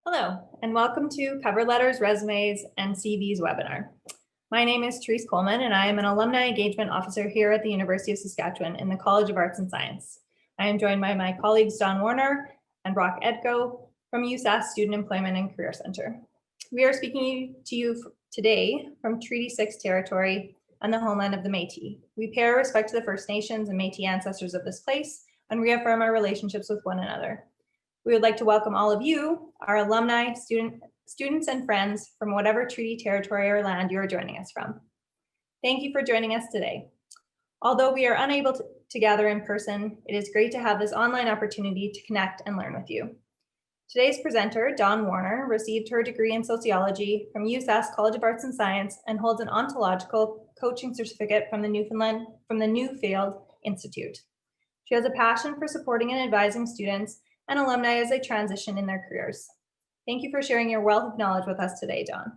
Hello, and welcome to Cover Letters, Resumes, and CVs webinar. My name is Therese Coleman, and I am an Alumni Engagement Officer here at the University of Saskatchewan in the College of Arts and Science. I am joined by my colleagues Don Warner and Brock Edko from USask Student Employment and Career Center. We are speaking to you today from Treaty 6 territory on the homeland of the Métis. We pay our respect to the First Nations and Métis ancestors of this place and reaffirm our relationships with one another. We would like to welcome all of you, our alumni, students, and friends from whatever treaty territory or land you are joining us from. Thank you for joining us today. Although we are unable to gather in person, it is great to have this online opportunity to connect and learn with you. Today's presenter, Don Warner, received her degree in sociology from USask College of Arts and Science and holds an ontological coaching certificate from the Newfield Institute. She has a passion for supporting and advising students and alumni as they transition in their careers. Thank you for sharing your wealth of knowledge with us today, Don.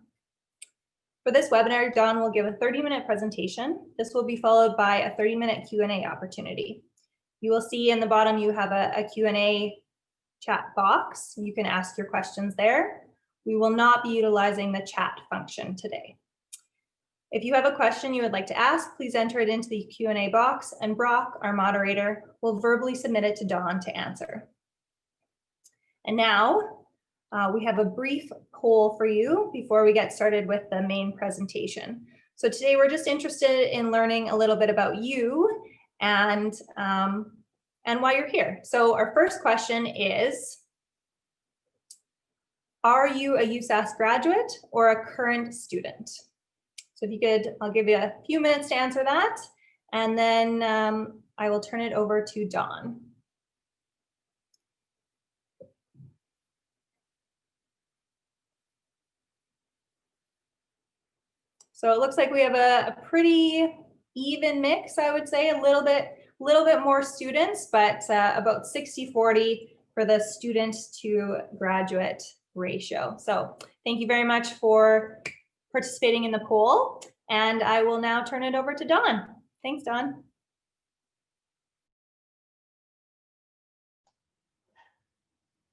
For this webinar, Don will give a 30-minute presentation. This will be followed by a 30-minute Q&A opportunity. You will see in the bottom you have a Q&A chat box. You can ask your questions there. We will not be utilizing the chat function today. If you have a question you would like to ask, please enter it into the Q&A box, and Brock, our moderator, will verbally submit it to Don to answer. And now we have a brief poll for you before we get started with the main presentation. So today we're just interested in learning a little bit about you and why you're here. So our first question is, are you a USask graduate or a current student? So if you could, I'll give you a few minutes to answer that, and then I will turn it over to Don. So it looks like we have a pretty even mix, I would say, a little bit more students, but about 60-40 for the student to graduate ratio. So thank you very much for participating in the poll, and I will now turn it over to Don. Thanks, Don.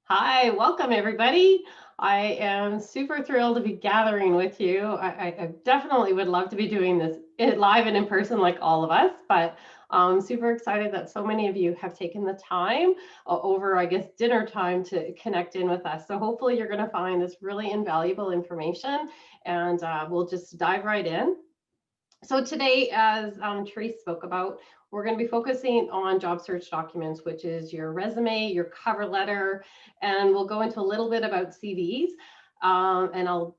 Hi, welcome everybody. I am super thrilled to be gathering with you. I definitely would love to be doing this live and in person like all of us, but I'm super excited that so many of you have taken the time over, I guess, dinner time to connect in with us. So hopefully you're going to find this really invaluable information, and we'll just dive right in. So today, as Therese spoke about, we're going to be focusing on job search documents, which is your resume, your cover letter, and we'll go into a little bit about CVs, and I'll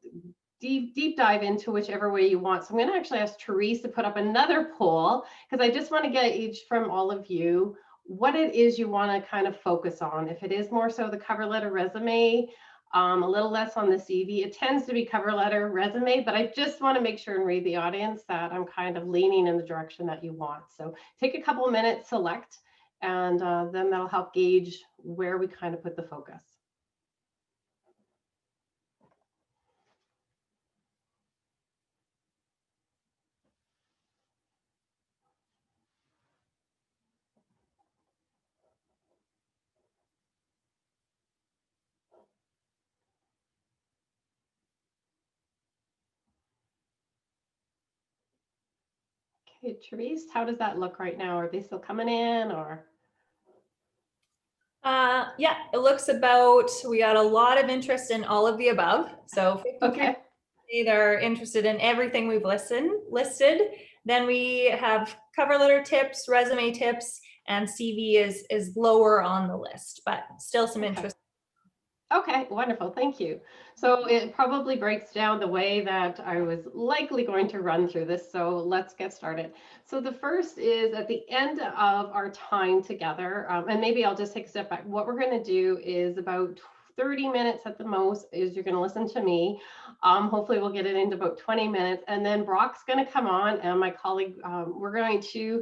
deep dive into whichever way you want. So I'm going to actually ask Therese to put up another poll, because I just want to gauge from all of you what it is you want to kind of focus on. If it is more so the cover letter, resume, a little less on the CV. It tends to be cover letter, resume, but I just want to make sure and read the audience that I'm kind of leaning in the direction that you want. So take a couple of minutes, select, and then that'll help gauge where we kind of put the focus. Okay, Therese, how does that look right now? Are they still coming in, or? Yeah, it looks about, we got a lot of interest in all of the above. So okay, they're interested in everything we've listed. Then we have cover letter tips, resume tips, and CV is lower on the list, but still some interest. Okay, wonderful, thank you. So it probably breaks down the way that I was likely going to run through this, so let's get started. So the first is at the end of our time together, and maybe I'll just take a step back. What we're going to do is about 30 minutes at the most is you're going to listen to me. Hopefully we'll get it into about 20 minutes, and then Brock's going to come on, and my colleague, we're going to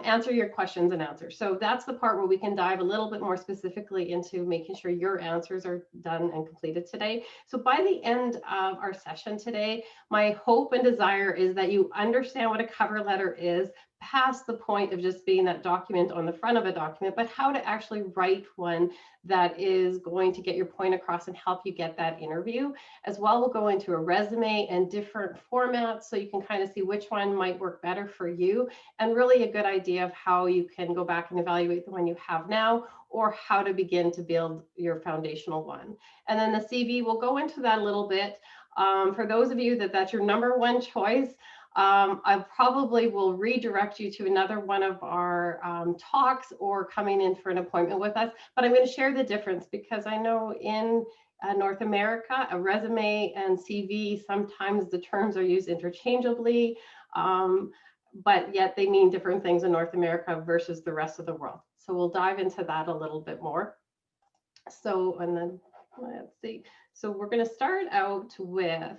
answer your questions and answers. So that's the part where we can dive a little bit more specifically into making sure your answers are done and completed today. So by the end of our session today, my hope and desire is that you understand what a cover letter is, past the point of just being that document on the front of a document, but how to actually write one that is going to get your point across and help you get that interview. As well, we'll go into a resume and different formats so you can kind of see which one might work better for you, and really a good idea of how you can go back and evaluate the one you have now, or how to begin to build your foundational one. And then the CV, we'll go into that a little bit. For those of you that's your number one choice, I probably will redirect you to another one of our talks or coming in for an appointment with us. But I'm going to share the difference, because I know in North America, a resume and CV, sometimes the terms are used interchangeably, but yet they mean different things in North America versus the rest of the world. So we'll dive into that a little bit more. So, and then let's see. So we're going to start out with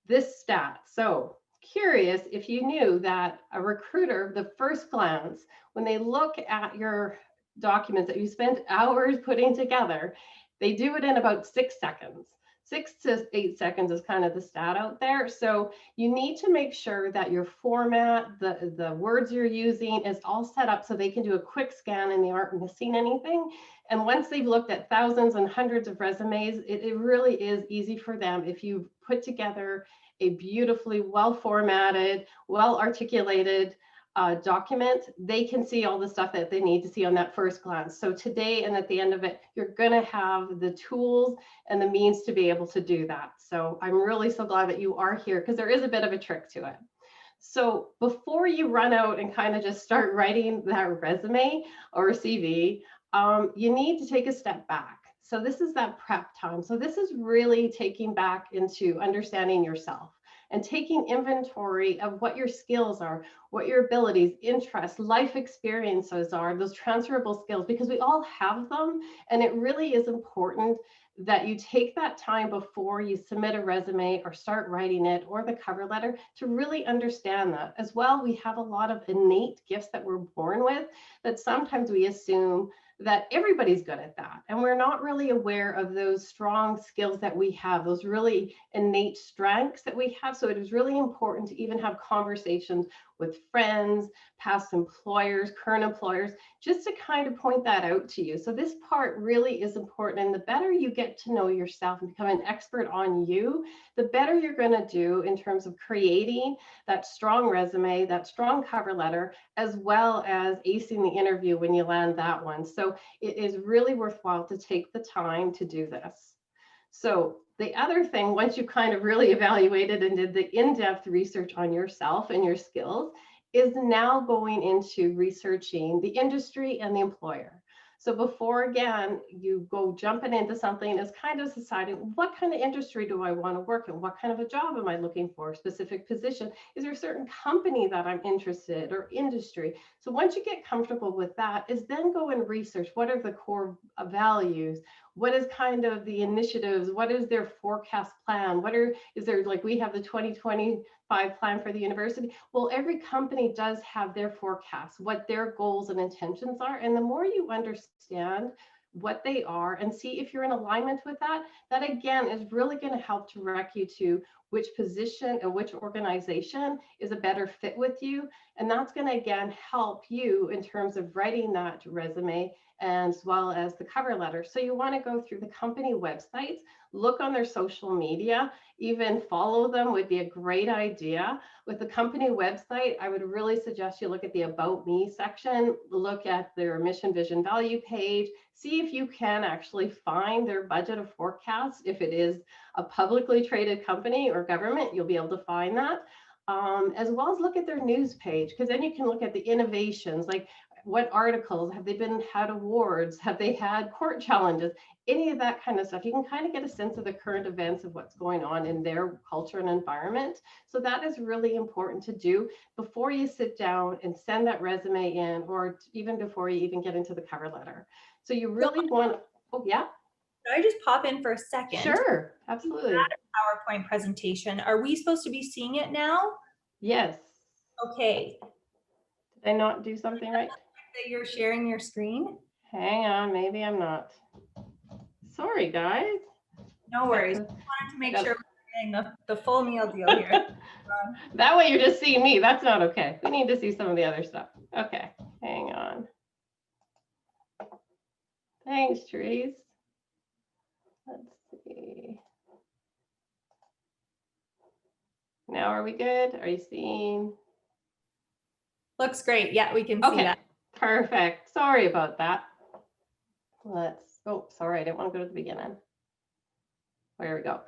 this stat. So curious if you knew that a recruiter, the first glance, when they look at your documents that you spent hours putting together, they do it in about 6 seconds. 6 to 8 seconds is kind of the stat out there. So you need to make sure that your format, the words you're using is all set up so they can do a quick scan and they aren't missing anything. And once they've looked at thousands and hundreds of resumes, it really is easy for them if you put together a beautifully well-formatted, well-articulated document. They can see all the stuff that they need to see on that first glance. So today and at the end of it, you're going to have the tools and the means to be able to do that. So I'm really so glad that you are here, because there is a bit of a trick to it. So before you run out and kind of just start writing that resume or CV, you need to take a step back. So this is that prep time. So this is really taking back into understanding yourself and taking inventory of what your skills are, what your abilities, interests, life experiences are, those transferable skills, because we all have them. And it really is important that you take that time before you submit a resume or start writing it, or the cover letter, to really understand that. As well, we have a lot of innate gifts that we're born with that sometimes we assume that everybody's good at that. And we're not really aware of those strong skills that we have, those really innate strengths that we have. So it is really important to even have conversations with friends, past employers, current employers, just to kind of point that out to you. So this part really is important. And the better you get to know yourself and become an expert on you, the better you're going to do in terms of creating that strong resume, that strong cover letter, as well as acing the interview when you land that one. So it is really worthwhile to take the time to do this. So the other thing, once you kind of really evaluated and did the in-depth research on yourself and your skills, is now going into researching the industry and the employer. So before, again, you go jumping into something, is kind of deciding, what kind of industry do I want to work in? What kind of a job am I looking for? Specific position? Is there a certain company that I'm interested, or industry? So once you get comfortable with that, is then go and research, what are the core values? What is kind of the initiatives? What is their forecast plan? Is there, like we have the 2025 plan for the university? Well, every company does have their forecasts, what their goals and intentions are. And the more you understand what they are and see if you're in alignment with that, that again is really going to help to direct you to which position and which organization is a better fit with you. And that's going to again help you in terms of writing that resume, as well as the cover letter. So you want to go through the company websites, look on their social media, even follow them would be a great idea. With the company website, I would really suggest you look at the About Me section, look at their mission, vision, value page, see if you can actually find their budget of forecasts. If it is a publicly traded company or government, you'll be able to find that. As well as look at their news page, because then you can look at the innovations, like what articles, have they had awards, have they had court challenges, any of that kind of stuff. You can kind of get a sense of the current events of what's going on in their culture and environment. So that is really important to do before you sit down and send that resume in, or even before you even get into the cover letter. So you really want, oh yeah? Can I just pop in for a second? Sure, absolutely. PowerPoint presentation. Are we supposed to be seeing it now? Yes. Okay. Did I not do something right? That you're sharing your screen? Hang on, maybe I'm not. Sorry, guys. No worries. Just wanted to make sure we're getting the full meal deal here. That way you're just seeing me. That's not okay. We need to see some of the other stuff. Okay, hang on. Thanks, Therese. Let's see. Now are we good? Are you seeing? Looks great. Yeah, we can see Okay, that. perfect. Sorry about that. Oh, sorry, I didn't want to go to the beginning. There we go.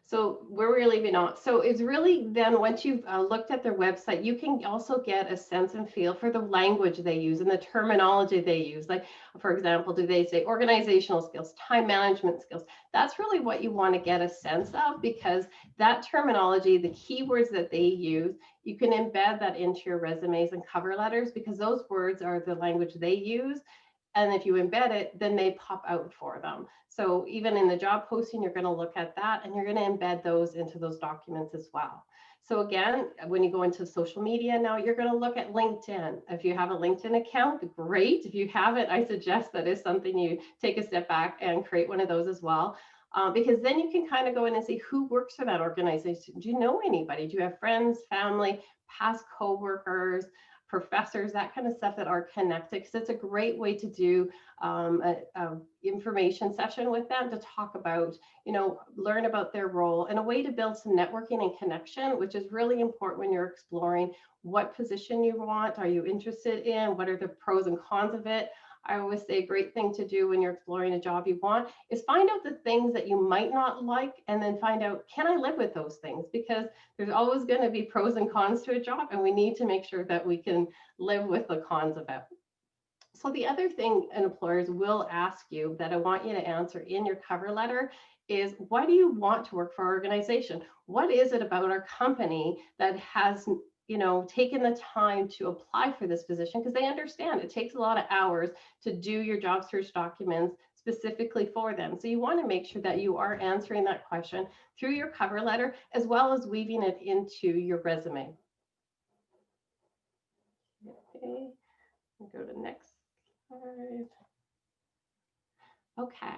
So where we're leaving off. So it's really then once you've looked at their website, you can also get a sense and feel for the language they use and the terminology they use. Like, for example, do they say organizational skills, time management skills? That's really what you want to get a sense of, because that terminology, the keywords that they use, you can embed that into your resumes and cover letters, because those words are the language they use. And if you embed it, then they pop out for them. So even in the job posting, you're going to look at that and you're going to embed those into those documents as well. So again, when you go into social media now, you're going to look at LinkedIn. If you have a LinkedIn account, great. If you haven't, I suggest that is something you take a step back and create one of those as well. Because then you can kind of go in and see who works for that organization. Do you know anybody? Do you have friends, family, past coworkers, professors, that kind of stuff that are connected? Because it's a great way to do a information session with them, to talk about, learn about their role, and a way to build some networking and connection, which is really important when you're exploring what position you want. Are you interested in? What are the pros and cons of it? I always say a great thing to do when you're exploring a job you want is find out the things that you might not like, and then find out, can I live with those things? Because there's always going to be pros and cons to a job, and we need to make sure that we can live with the cons of it. So the other thing employers will ask you that I want you to answer in your cover letter is, why do you want to work for our organization? What is it about our company that has taken the time to apply for this position? Because they understand it takes a lot of hours to do your job search documents specifically for them. So you want to make sure that you are answering that question through your cover letter, as well as weaving it into your resume. Okay, we'll go to next slide. Okay,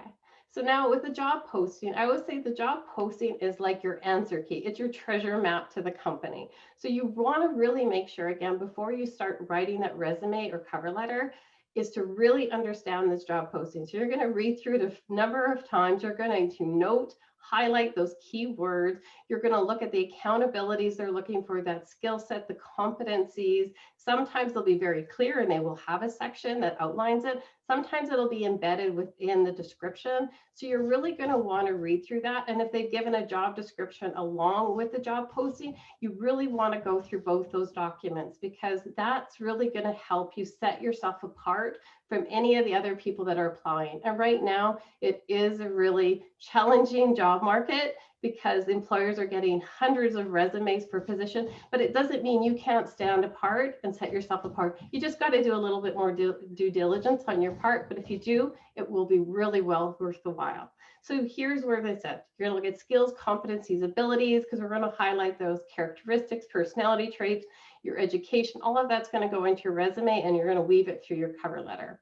so now with the job posting, I would say the job posting is like your answer key. It's your treasure map to the company. So you want to really make sure, again, before you start writing that resume or cover letter, is to really understand this job posting. So you're going to read through it a number of times. You're going to note, highlight those key words. You're going to look at the accountabilities they're looking for, that skill set, the competencies. Sometimes they'll be very clear and they will have a section that outlines it. Sometimes it'll be embedded within the description. So you're really going to want to read through that. And if they've given a job description along with the job posting, you really want to go through both those documents, because that's really going to help you set yourself apart from any of the other people that are applying. And right now, it is a really challenging job market, because employers are getting hundreds of resumes per position, but it doesn't mean you can't stand apart and set yourself apart. You just got to do a little bit more due diligence on your part, but if you do, it will be really well worth the while. So here's where they said, you're going to look at skills, competencies, abilities, because we're going to highlight those characteristics, personality traits, your education, all of that's going to go into your resume, and you're going to weave it through your cover letter.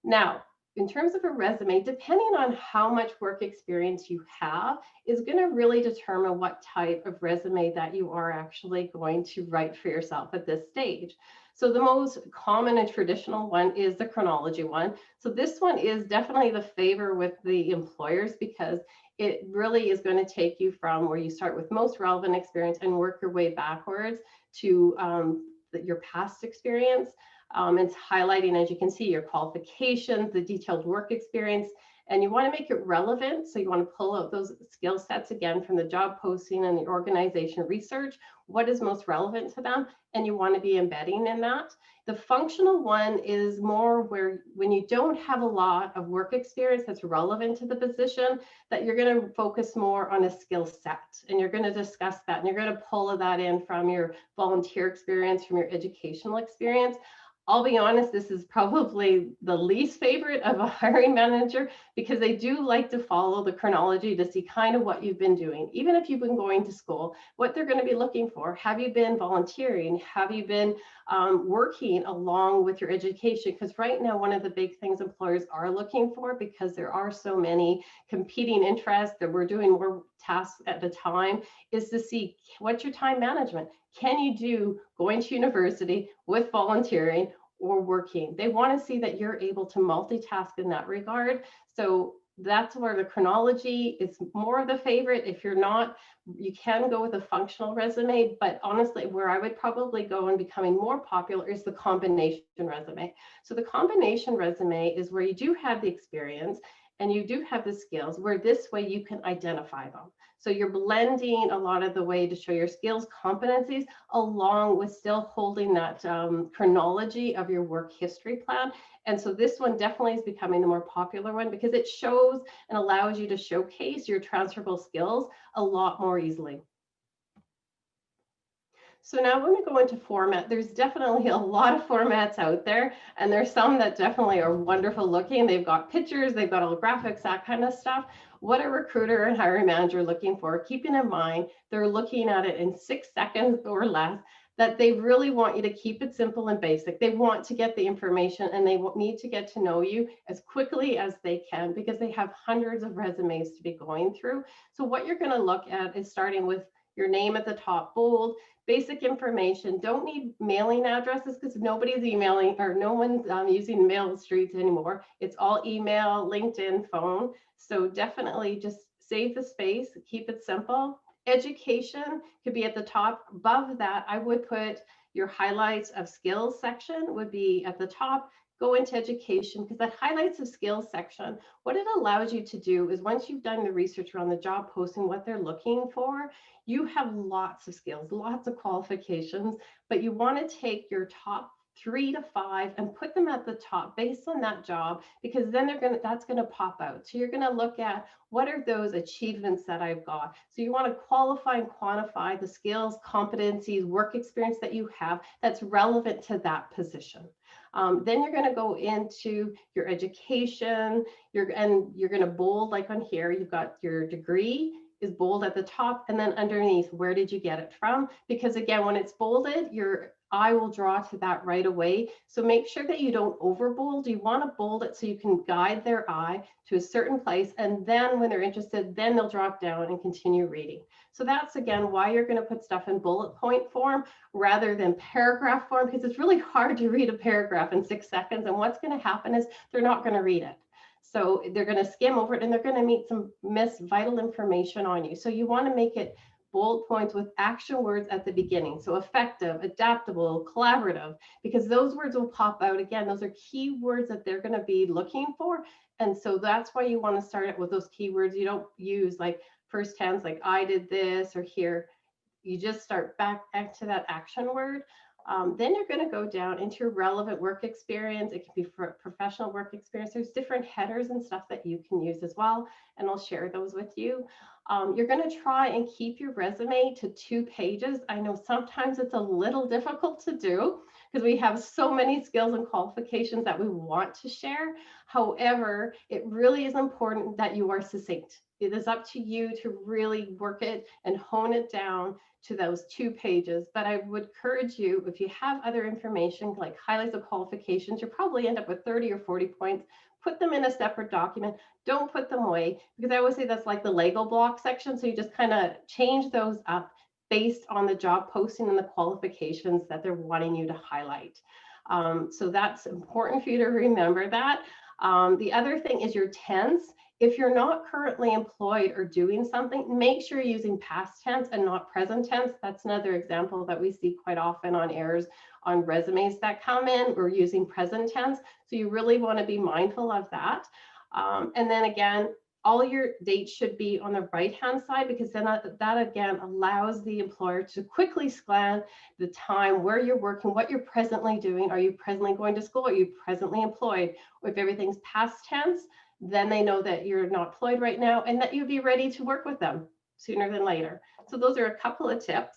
Now, in terms of a resume, depending on how much work experience you have, is going to really determine what type of resume that you are actually going to write for yourself at this stage. So the most common and traditional one is the chronology one. So this one is definitely the favor with the employers, because it really is going to take you from where you start with most relevant experience and work your way backwards to your past experience. It's highlighting, as you can see, your qualifications, the detailed work experience, and you want to make it relevant. So you want to pull out those skill sets again from the job posting and the organization research, what is most relevant to them, and you want to be embedding in that. The functional one is more where, when you don't have a lot of work experience that's relevant to the position, that you're going to focus more on a skill set, and you're going to discuss that, and you're going to pull that in from your volunteer experience, from your educational experience. I'll be honest, this is probably the least favorite of a hiring manager, because they do like to follow the chronology to see kind of what you've been doing. Even if you've been going to school, what they're going to be looking for. Have you been volunteering? Have you been working along with your education? Because right now, one of the big things employers are looking for, because there are so many competing interests, that we're doing more tasks at a time is to see what's your time management. Can you do going to university with volunteering or working? They want to see that you're able to multitask in that regard. So that's where the chronology is more of the favorite. If you're not, you can go with a functional resume, but honestly, where I would probably go and becoming more popular is the combination resume. So the combination resume is where you do have the experience and you do have the skills, where this way you can identify them. So you're blending a lot of the way to show your skills, competencies, along with still holding that chronology of your work history plan. And so this one definitely is becoming the more popular one because it shows and allows you to showcase your transferable skills a lot more easily. So now when we go into format, there's definitely a lot of formats out there, and there's some that definitely are wonderful looking. They've got pictures, they've got all graphics, that kind of stuff. What a recruiter and hiring manager are looking for, keeping in mind, they're looking at it in 6 seconds or less, that they really want you to keep it simple and basic. They want to get the information and they need to get to know you as quickly as they can because they have hundreds of resumes to be going through. So what you're going to look at is starting with your name at the top, bold, basic information. Don't need mailing addresses because nobody's emailing or no one's using mail streets anymore. It's all email, LinkedIn, phone. So definitely just save the space, keep it simple. Education could be at the top. Above that, I would put your highlights of skills section would be at the top. Go into education because that highlights of skills section, what it allows you to do is once you've done the research around the job posting, what they're looking for, you have lots of skills, lots of qualifications, but you want to take your top 3 to 5 and put them at the top based on that job, because then that's going to pop out. So you're going to look at what are those achievements that I've got. So you want to qualify and quantify the skills, competencies, work experience that you have that's relevant to that position. Then you're going to go into your education, you're going to bold, like on here, you've got your degree is bold at the top, and then underneath, where did you get it from? Because again, when it's bolded, your eye will draw to that right away. So make sure that you don't overbold. You want to bold it so you can guide their eye to a certain place, and then when they're interested, then they'll drop down and continue reading. So that's again why you're going to put stuff in bullet point form rather than paragraph form, because it's really hard to read a paragraph in 6 seconds, and what's going to happen is they're not going to read it. So they're going to skim over it and they're going to miss vital information on you. So you want to make it bold points with action words at the beginning. So effective, adaptable, collaborative, because those words will pop out again. Those are key words that they're going to be looking for. And so that's why you want to start it with those keywords. You don't use like first tense, like I did this or here. You just start back to that action word. Then you're going to go down into your relevant work experience. It can be for professional work experience. There's different headers and stuff that you can use as well, and I'll share those with you. You're going to try and keep your resume to 2 pages. I know sometimes it's a little difficult to do because we have so many skills and qualifications that we want to share. However, it really is important that you are succinct. It is up to you to really work it and hone it down to those 2 pages. But I would encourage you, if you have other information like highlights of qualifications, you'll probably end up with 30 or 40 points. Put them in a separate document. Don't put them away, because I always say that's like the Lego block section. So you just kind of change those up based on the job posting and the qualifications that they're wanting you to highlight. So that's important for you to remember that. The other thing is your tense. If you're not currently employed or doing something, make sure you're using past tense and not present tense. That's another example that we see quite often on errors on resumes that come in. We're using present tense. So you really want to be mindful of that. And then again, all your dates should be on the right-hand side, because then that again allows the employer to quickly scan the time, where you're working, what you're presently doing. Are you presently going to school? Are you presently employed? Or if everything's past tense, then they know that you're not employed right now and that you'd be ready to work with them sooner than later. So those are a couple of tips.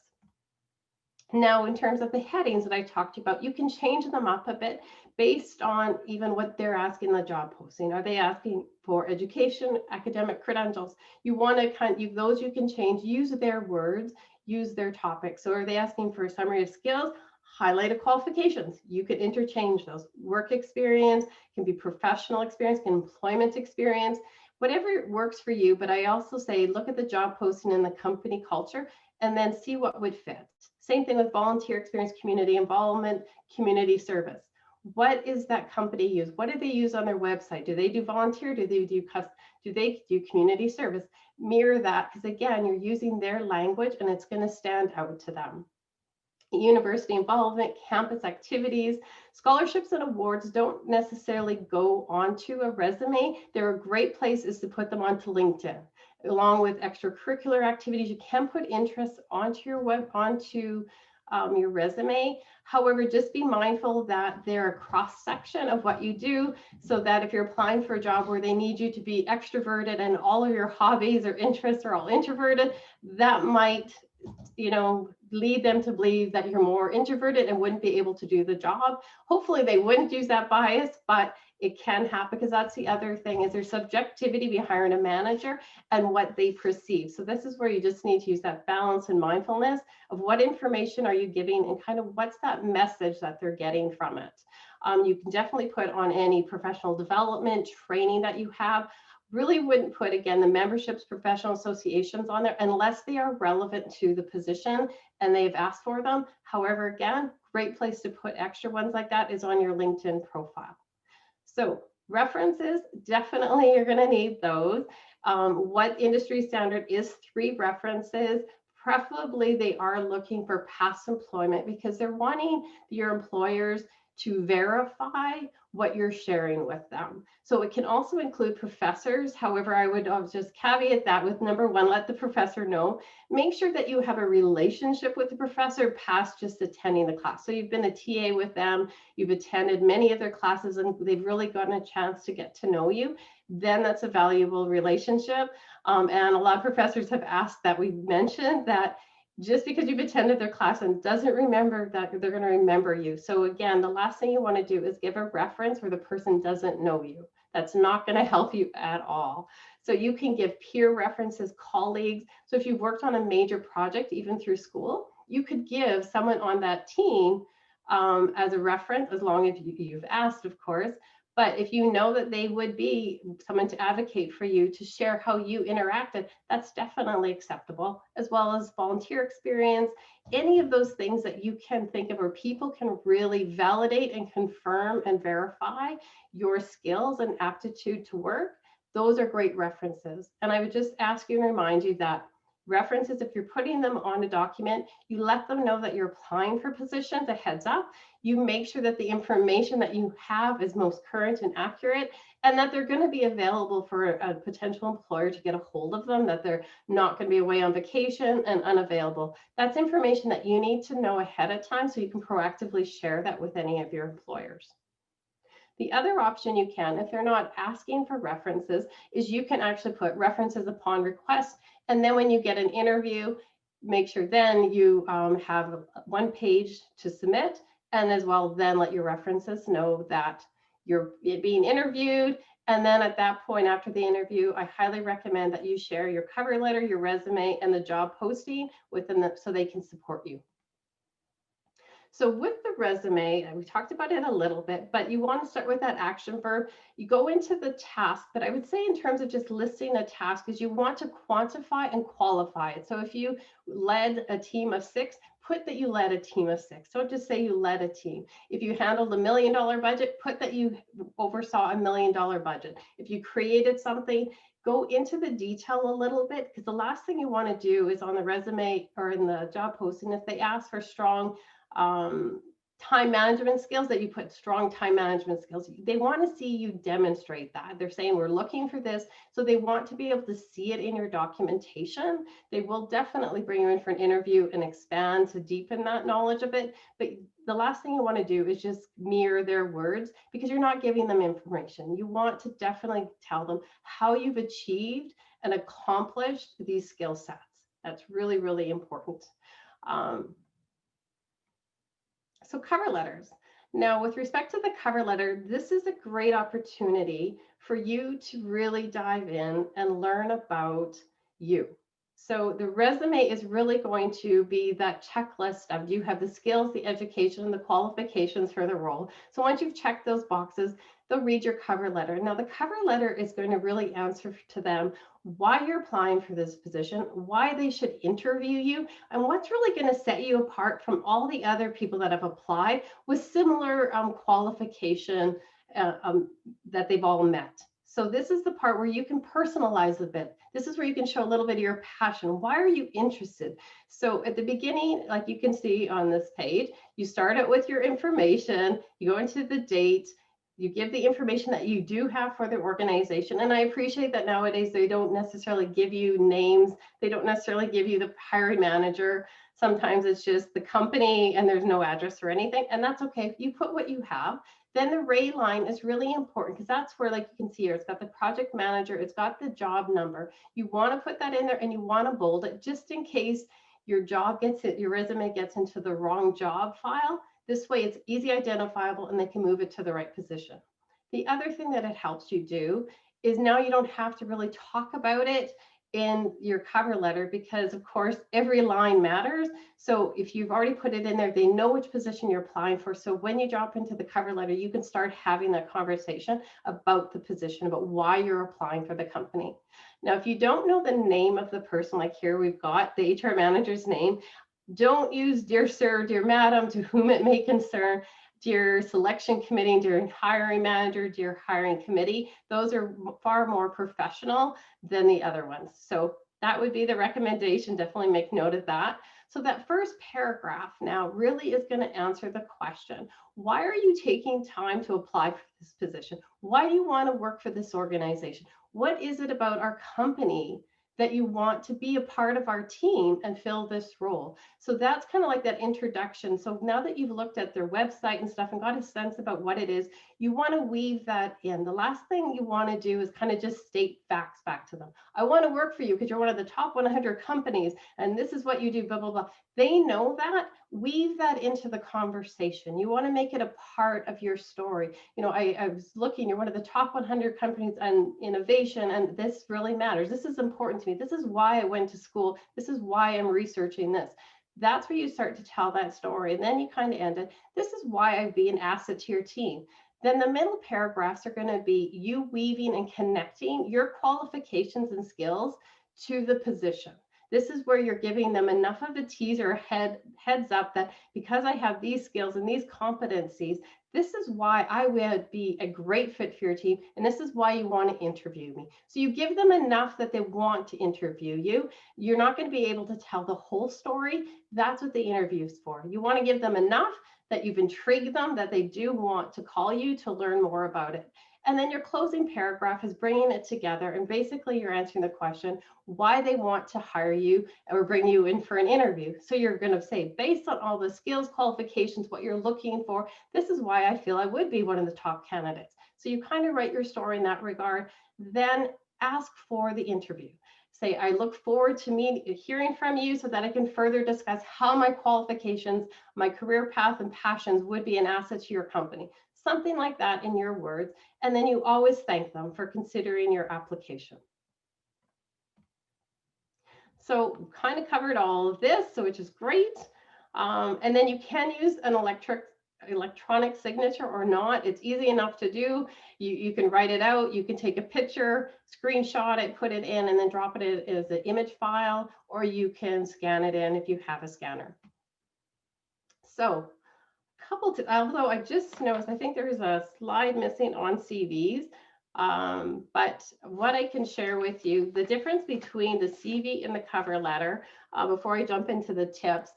Now, in terms of the headings that I talked about, you can change them up a bit based on even what they're asking the job posting. Are they asking for education, academic credentials? You want to those you can change, use their words, use their topics. So are they asking for a summary of skills? Highlighted qualifications. You could interchange those. Work experience can be professional experience, can employment experience. whatever works for you. But I also say, look at the job posting and the company culture, and then see what would fit. Same thing with volunteer experience, community involvement, community service. What is that company use? What do they use on their website? Do they do volunteer? Do they do community service? Mirror that, because again, you're using their language and it's going to stand out to them. University involvement, campus activities, scholarships and awards don't necessarily go onto a resume. They're a great places to put them onto LinkedIn. Along with extracurricular activities, you can put interests onto your your resume. However, just be mindful that they're a cross section of what you do, so that if you're applying for a job where they need you to be extroverted and all of your hobbies or interests are all introverted, that might, lead them to believe that you're more introverted and wouldn't be able to do the job. Hopefully they wouldn't use that bias, but it can happen, because that's the other thing, is there's subjectivity behind a manager and what they perceive. So this is where you just need to use that balance and mindfulness of what information are you giving and kind of what's that message that they're getting from it. You can definitely put on any professional development training that you have. Really wouldn't put, again, the memberships, professional associations on there unless they are relevant to the position and they've asked for them. However, again, great place to put extra ones like that is on your LinkedIn profile. So references, definitely you're going to need those. What industry standard is 3 references? Preferably they are looking for past employment, because they're wanting your employers to verify what you're sharing with them. So it can also include professors. However, I would just caveat that with number 1, let the professor know. Make sure that you have a relationship with the professor past just attending the class. So you've been a TA with them, you've attended many of their classes, and they've really gotten a chance to get to know you. Then that's a valuable relationship. And a lot of professors have asked that we mentioned that just because you've attended their class and doesn't remember that, they're going to remember you. So again, the last thing you want to do is give a reference where the person doesn't know you. That's not going to help you at all. So you can give peer references, colleagues. So if you've worked on a major project, even through school, you could give someone on that team as a reference, as long as you've asked, of course. But if you know that they would be someone to advocate for you, to share how you interacted, that's definitely acceptable, as well as volunteer experience, any of those things that you can think of where people can really validate and confirm and verify your skills and aptitude to work. Those are great references. And I would just ask you and remind you that references, if you're putting them on a document, you let them know that you're applying for positions, a heads up. You make sure that the information that you have is most current and accurate, and that they're going to be available for a potential employer to get a hold of them, that they're not going to be away on vacation and unavailable. That's information that you need to know ahead of time, so you can proactively share that with any of your employers. The other option you can, if they're not asking for references, is you can actually put references upon request. And then when you get an interview, make sure then you have 1 page to submit, and as well then let your references know that you're being interviewed. And then at that point, after the interview, I highly recommend that you share your cover letter, your resume, and the job posting with them so they can support you. So with the resume, we talked about it a little bit, but you want to start with that action verb. You go into the task, but I would say in terms of just listing a task is you want to quantify and qualify it. So if you led a team of 6, put that you led a team of 6. Don't just say you led a team. If you handled $1 million budget, put that you oversaw $1 million budget. If you created something, go into the detail a little bit, because the last thing you want to do is on the resume or in the job posting, if they ask for strong time management skills, that you put strong time management skills. They want to see you demonstrate that. They're saying we're looking for this. So they want to be able to see it in your documentation. They will definitely bring you in for an interview and expand to deepen that knowledge of it. But the last thing you want to do is just mirror their words, because you're not giving them information. You want to definitely tell them how you've achieved and accomplished these skill sets. That's really, really important. So cover letters. Now, with respect to the cover letter, this is a great opportunity for you to really dive in and learn about you. So the resume is really going to be that checklist of, do you have the skills, the education, and the qualifications for the role? So once you've checked those boxes, they'll read your cover letter. Now the cover letter is going to really answer to them why you're applying for this position, why they should interview you, and what's really going to set you apart from all the other people that have applied with similar qualification that they've all met. So this is the part where you can personalize a bit. This is where you can show a little bit of your passion. Why are you interested? So at the beginning, like you can see on this page, you start out with your information, you go into the date, you give the information that you do have for the organization. And I appreciate that nowadays they don't necessarily give you names. They don't necessarily give you the hiring manager. Sometimes it's just the company and there's no address or anything. And that's okay. If you put what you have, then the ray line is really important because that's where, like you can see here, it's got the project manager, it's got the job number. You want to put that in there and you want to bold it just in case your job gets it, your resume gets into the wrong job file. This way it's easy identifiable and they can move it to the right position. The other thing that it helps you do is now you don't have to really talk about it in your cover letter because of course every line matters. So if you've already put it in there, they know which position you're applying for. So when you drop into the cover letter, you can start having that conversation about the position, about why you're applying for the company. Now, if you don't know the name of the person, like here we've got the HR manager's name, don't use dear sir, dear madam, to whom it may concern, dear selection committee, dear hiring manager, dear hiring committee. Those are far more professional than the other ones. So that would be the recommendation. Definitely make note of that. So that first paragraph now really is going to answer the question, why are you taking time to apply for this position? Why do you want to work for this organization? What is it about our company that you want to be a part of our team and fill this role? So that's kind of like that introduction. So now that you've looked at their website and stuff and got a sense about what it is, you want to weave that in. The last thing you want to do is kind of just state facts back to them. I want to work for you because you're one of the top 100 companies and this is what you do, blah, blah, blah. They know that. Weave that into the conversation. You want to make it a part of your story. You know, I was looking, you're one of the top 100 companies and innovation, and this really matters. This is important to me. This is why I went to school. This is why I'm researching this. That's where you start to tell that story. And then you kind of end it. This is why I'd be an asset to your team. Then the middle paragraphs are going to be you weaving and connecting your qualifications and skills to the position. This is where you're giving them enough of a teaser, heads up that because I have these skills and these competencies, this is why I would be a great fit for your team. And this is why you want to interview me. So you give them enough that they want to interview you. You're not going to be able to tell the whole story. That's what the interview is for. You want to give them enough that you've intrigued them, that they do want to call you to learn more about it. And then your closing paragraph is bringing it together. And basically you're answering the question, why they want to hire you or bring you in for an interview. So you're going to say, based on all the skills, qualifications, what you're looking for, this is why I feel I would be one of the top candidates. So you kind of write your story in that regard, then ask for the interview. Say, I look forward to hearing from you so that I can further discuss how my qualifications, my career path and passions would be an asset to your company. Something like that in your words. And then you always thank them for considering your application. So kind of covered all of this, so which is great. And then you can use an electronic signature or not. It's easy enough to do. You can write it out, you can take a picture, screenshot it, put it in, and then drop it as an image file, or you can scan it in if you have a scanner. So although I just noticed, I think there is a slide missing on CVs. But what I can share with you, the difference between the CV and the cover letter, before I jump into the tips,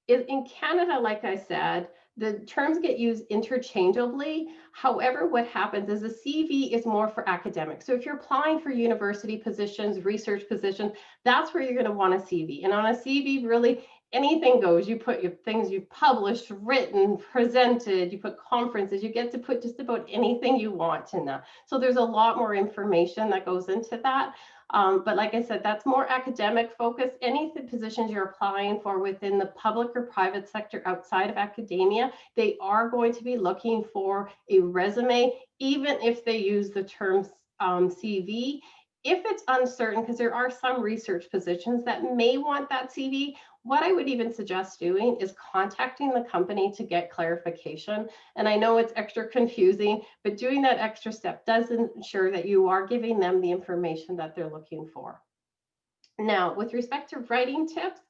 is in Canada, like I said, the terms get used interchangeably. However, what happens is the CV is more for academics. So if you're applying for university positions, research positions, that's where you're going to want a CV. And on a CV, really, anything goes. You put your things you've published, written, presented, you put conferences, you get to put just about anything you want in that. So there's a lot more information that goes into that. But like I said, that's more academic focused. Any positions you're applying for within the public or private sector outside of academia, they are going to be looking for a resume, even if they use the term CV. If it's uncertain, because there are some research positions that may want that CV, what I would even suggest doing is contacting the company to get clarification. And I know it's extra confusing, but doing that extra step does ensure that you are giving them the information that they're looking for. Now, with respect to writing tips,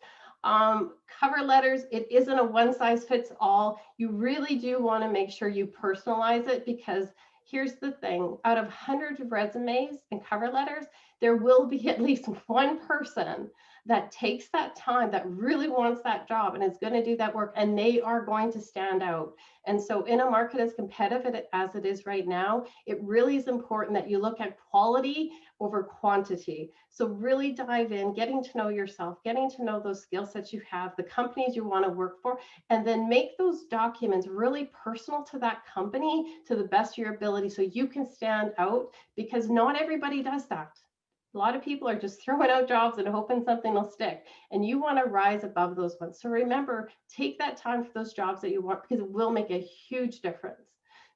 cover letters, it isn't a one size fits all. You really do want to make sure you personalize it, because here's the thing, out of hundreds of resumes and cover letters, there will be at least one person that takes that time, that really wants that job and is going to do that work, and they are going to stand out. And so in a market as competitive as it is right now, it really is important that you look at quality over quantity. So really dive in, getting to know yourself, getting to know those skill sets you have, the companies you want to work for, and then make those documents really personal to that company to the best of your ability, so you can stand out, because not everybody does that. A lot of people are just throwing out jobs and hoping something will stick, and you want to rise above those ones. So remember, take that time for those jobs that you want, because it will make a huge difference.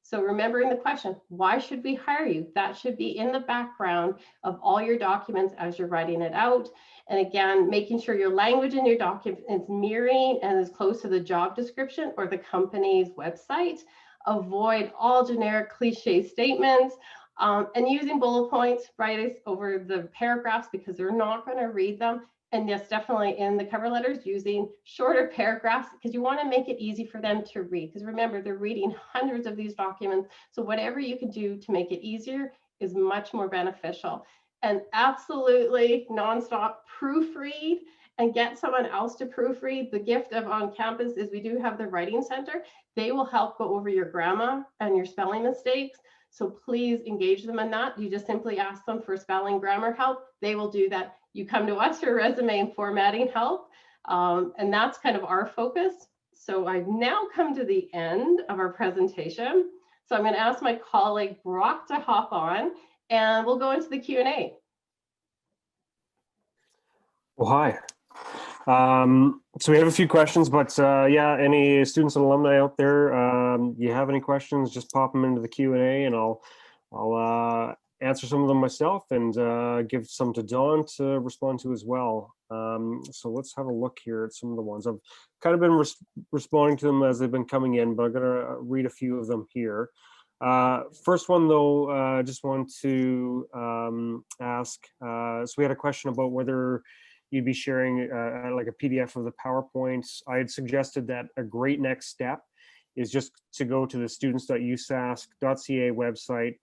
So remembering the question, why should we hire you? That should be in the background of all your documents as you're writing it out. And again, making sure your language in your document is mirroring and is close to the job description or the company's website. Avoid all generic cliche statements. And using bullet points right over the paragraphs, because they're not going to read them. And yes, definitely in the cover letters, using shorter paragraphs, because you want to make it easy for them to read. Because remember, they're reading hundreds of these documents. So whatever you can do to make it easier is much more beneficial. And absolutely nonstop proofread and get someone else to proofread. The gift of on campus is we do have the writing center. They will help go over your grammar and your spelling mistakes. So please engage them in that. You just simply ask them for spelling, grammar help. They will do that. You come to us for resume and formatting help. And that's kind of our focus. So I've now come to the end of our presentation. So I'm going to ask my colleague Brock to hop on, and we'll go into the Q&A. Well, hi. So we have a few questions, but yeah, any students and alumni out there, you have any questions, just pop them into the Q&A, and I'll answer some of them myself and give some to Dawn to respond to as well. So let's have a look here at some of the ones. I've kind of been responding to them as they've been coming in, but I'm gonna read a few of them here. First one though, just want to ask, so we had a question about whether you'd be sharing like a PDF of the PowerPoints. I had suggested that a great next step is just to go to the students.usask.ca website,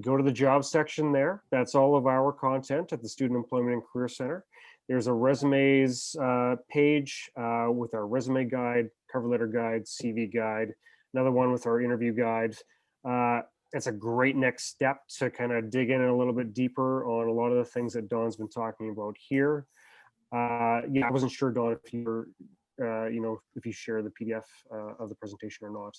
go to the job section there. That's all of our content at the Student Employment and Career Center. There's a resumes page with our resume guide, cover letter guide, CV guide, another one with our interview guide. It's a great next step to kind of dig in a little bit deeper on a lot of the things that Dawn's been talking about here. Yeah, I wasn't sure, Dawn, if you were, if you share the PDF of the presentation or not.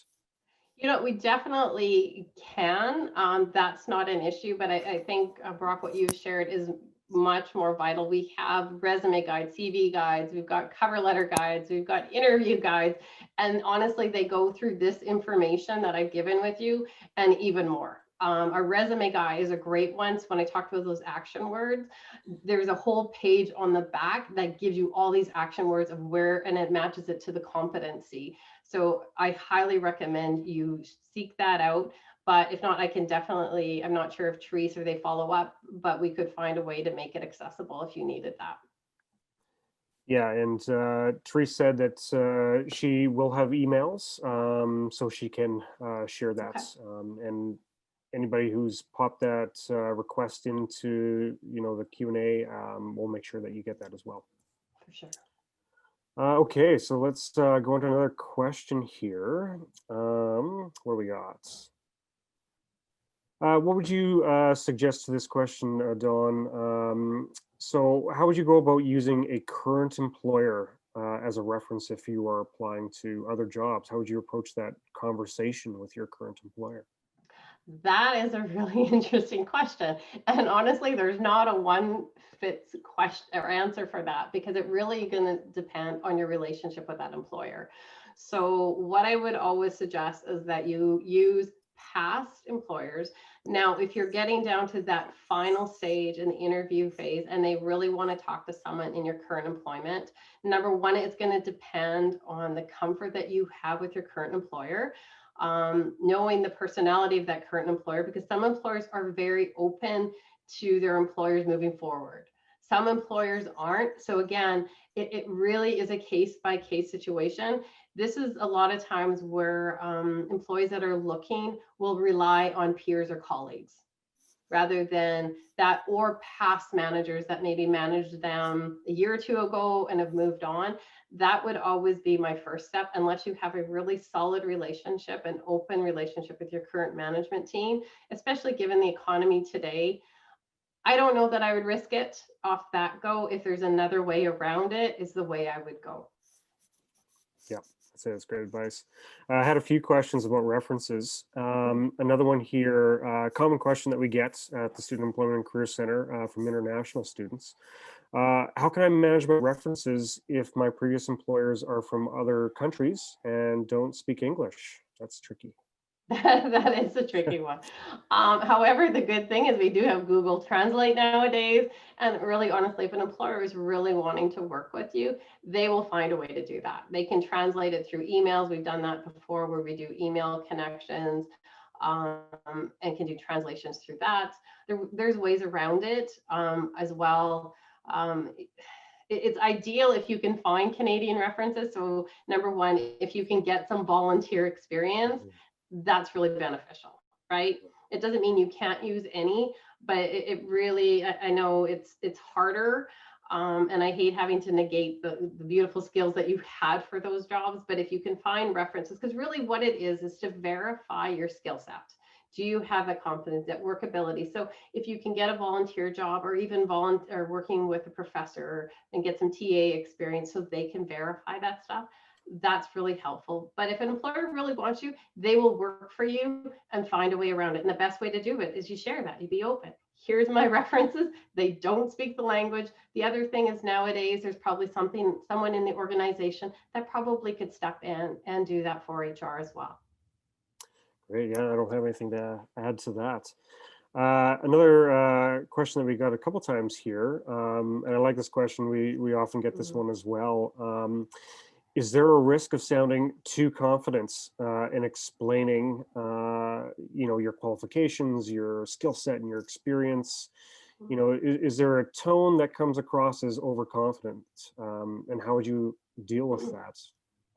You know, we definitely can. That's not an issue, but I think, Brock, what you've shared is much more vital. We have resume guides, CV guides, we've got cover letter guides, we've got interview guides, and honestly, they go through this information that I've given with you and even more. Our resume guide is a great one. So when I talked about those action words, there's a whole page on the back that gives you all these action words of where, and it matches it to the competency. So I highly recommend you seek that out. But if not, I can definitely, I'm not sure if Therese or they follow up, but we could find a way to make it accessible if you needed that. Yeah, and Therese said that she will have emails, so she can share that. Okay. And anybody who's popped that request into, the Q&A, we'll make sure that you get that as well. For sure. Okay, so let's go into another question here. What do we got? What would you suggest to this question, Dawn? So how would you go about using a current employer as a reference if you are applying to other jobs? How would you approach that conversation with your current employer? That is a really interesting question. And honestly, there's not a one fits question or answer for that, because it really is going to depend on your relationship with that employer. So what I would always suggest is that you use past employers. Now, if you're getting down to that final stage in the interview phase and they really want to talk to someone in your current employment, number one, it's going to depend on the comfort that you have with your current employer, knowing the personality of that current employer, because some employers are very open to their employers moving forward. Some employers aren't. So again, it really is a case-by-case situation. This is a lot of times where employees that are looking will rely on peers or colleagues rather than that, or past managers that maybe managed them a year or two ago and have moved on. That would always be my first step, unless you have a really solid relationship, an open relationship with your current management team, especially given the economy today. I don't know that I would risk it off that go. If there's another way around it, is the way I would go. Yeah, that's great advice. I had a few questions about references. Another one here, common question that we get at the Student Employment and Career Center from international students. How can I manage my references if my previous employers are from other countries and don't speak English? That's tricky. That is a tricky one. However, the good thing is we do have Google Translate nowadays. And really, honestly, if an employer is really wanting to work with you, they will find a way to do that. They can translate it through emails. We've done that before, where we do email connections and can do translations through that. There's ways around it as well. It's ideal if you can find Canadian references. So number one, if you can get some volunteer experience, that's really beneficial, right? It doesn't mean you can't use any, but it really, I know it's harder. And I hate having to negate the beautiful skills that you had for those jobs. But if you can find references, because really what it is to verify your skill set. Do you have that confidence, that workability? So if you can get a volunteer job, or even volunteer working with a professor and get some TA experience so they can verify that stuff, that's really helpful. But if an employer really wants you, they will work for you and find a way around it. And the best way to do it is you share that. You be open. Here's my references. They don't speak the language. The other thing is, nowadays, there's probably someone in the organization that probably could step in and do that for HR as well. Great. Yeah, I don't have anything to add to that. Another question that we got a couple times here, and I like this question. We often get this one as well. Is there a risk of sounding too confident in explaining, your qualifications, your skill set, and your experience? Is there a tone that comes across as overconfident, and how would you deal with that?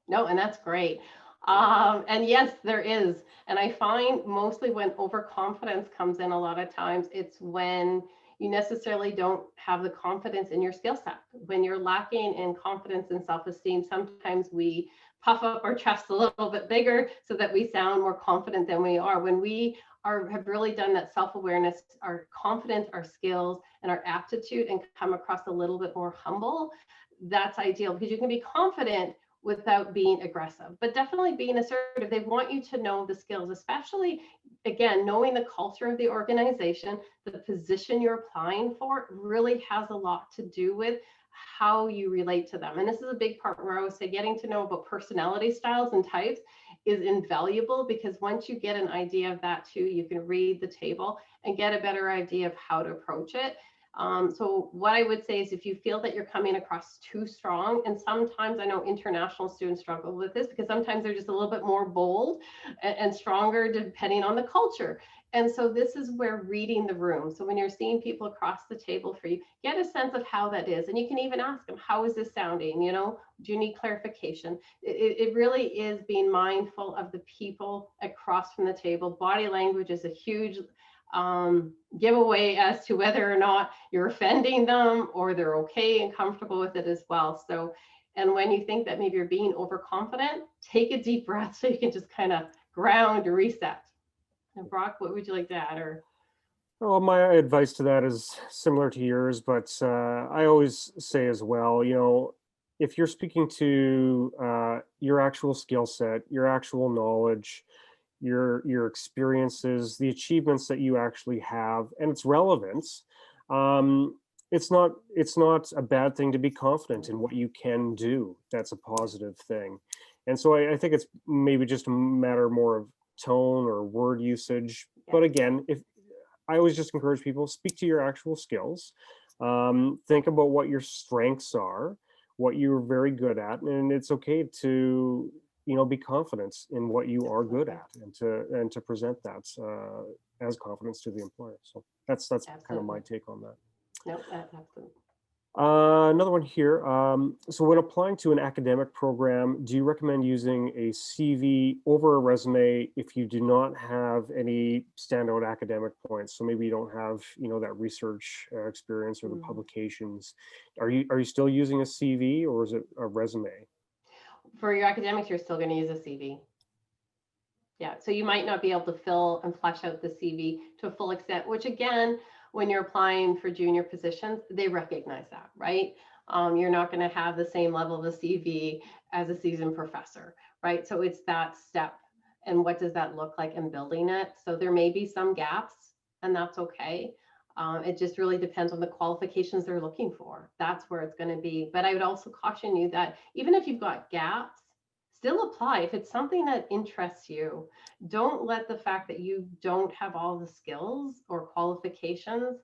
No, and that's great. And yes, there is. And I find mostly when overconfidence comes in, a lot of times it's when you necessarily don't have the confidence in your skill set. When you're lacking in confidence and self-esteem, sometimes we puff up our chest a little bit bigger so that we sound more confident than we are. When we have really done that self-awareness, our confidence, our skills, and our aptitude, and come across a little bit more humble, that's ideal, because you can be confident without being aggressive, but definitely being assertive. They want you to know the skills, especially, again, knowing the culture of the organization, the position you're applying for really has a lot to do with how you relate to them. And this is a big part where I would say getting to know about personality styles and types is invaluable, because once you get an idea of that too, you can read the table and get a better idea of how to approach it. So what I would say is, if you feel that you're coming across too strong, and sometimes I know international students struggle with this because sometimes they're just a little bit more bold and stronger depending on the culture. And so this is where reading the room. So when you're seeing people across the table for you, get a sense of how that is. And you can even ask them, how is this sounding? Do you need clarification? It really is being mindful of the people across from the table. Body language is a huge giveaway as to whether or not you're offending them or they're okay and comfortable with it as well. So, and when you think that maybe you're being overconfident, take a deep breath so you can just kind of ground or reset. And Brock, what would you like to add? Or Well, my advice to that is similar to yours, but I always say as well, if you're speaking to your actual skill set, your actual knowledge, your experiences, the achievements that you actually have, and its relevance, it's not a bad thing to be confident in what you can do. That's a positive thing. And so I think it's maybe just a matter more of tone or word usage. But again, if I always just encourage people, speak to your actual skills. Think about what your strengths are, what you're very good at, and it's okay to, be confident in what you are good at, and to present that as confidence to the employer. So that's kind of my take on that. Nope, absolutely. Another one here. So when applying to an academic program, do you recommend using a CV over a resume if you do not have any standout academic points? So maybe you don't have, that research experience or the publications. Are you still using a CV, or is it a resume? For your academics, you're still going to use a CV. Yeah, so you might not be able to fill and flesh out the CV to a full extent, which again, when you're applying for junior positions, they recognize that, right? You're not going to have the same level of a CV as a seasoned professor, right? So it's that step, and what does that look like in building it? So there may be some gaps, and that's okay. It just really depends on the qualifications they're looking for. That's where it's going to be. But I would also caution you that even if you've got gaps, still apply. If it's something that interests you, don't let the fact that you don't have all the skills or qualifications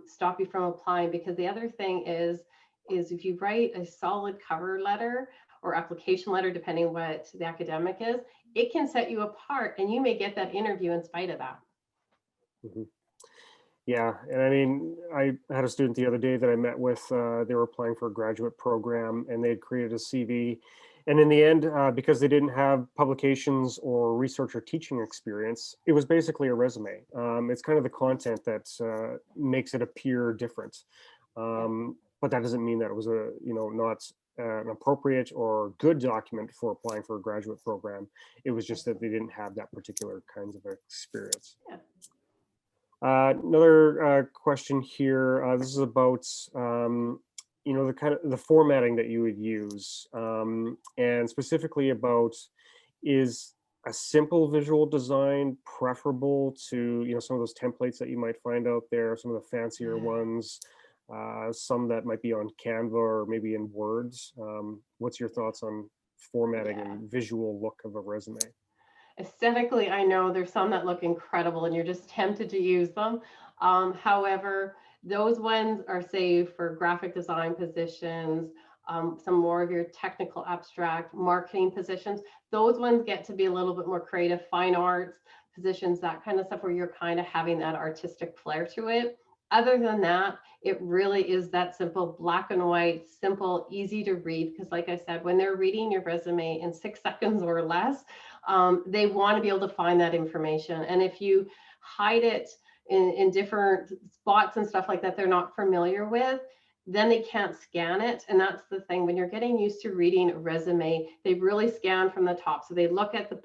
stop you from applying. Because the other thing is if you write a solid cover letter or application letter, depending what the academic is, it can set you apart, and you may get that interview in spite of that. Mm-hmm. Yeah, and I mean, I had a student the other day that I met with. They were applying for a graduate program, and they had created a CV. And in the end, because they didn't have publications or research or teaching experience, it was basically a resume. It's kind of the content that makes it appear different. But that doesn't mean that it was not an appropriate or good document for applying for a graduate program. It was just that they didn't have that particular kinds of experience. Yeah. Another question here. This is about the kind of the formatting that you would use, and specifically about, is a simple visual design preferable to some of those templates that you might find out there, some of the fancier ones, some that might be on Canva or maybe in Words. What's your thoughts on formatting and visual look of a resume? Aesthetically, I know there's some that look incredible and you're just tempted to use them. However, those ones are saved for graphic design positions, some more of your technical abstract marketing positions. Those ones get to be a little bit more creative, fine arts positions, that kind of stuff, where you're kind of having that artistic flair to it. Other than that, it really is that simple, black and white, simple, easy to read. Because like I said, when they're reading your resume in 6 seconds or less, they want to be able to find that information. And if you hide it in different spots and stuff like that they're not familiar with, then they can't scan it. And that's the thing, when you're getting used to reading a resume, they really scan from the top. So they look at the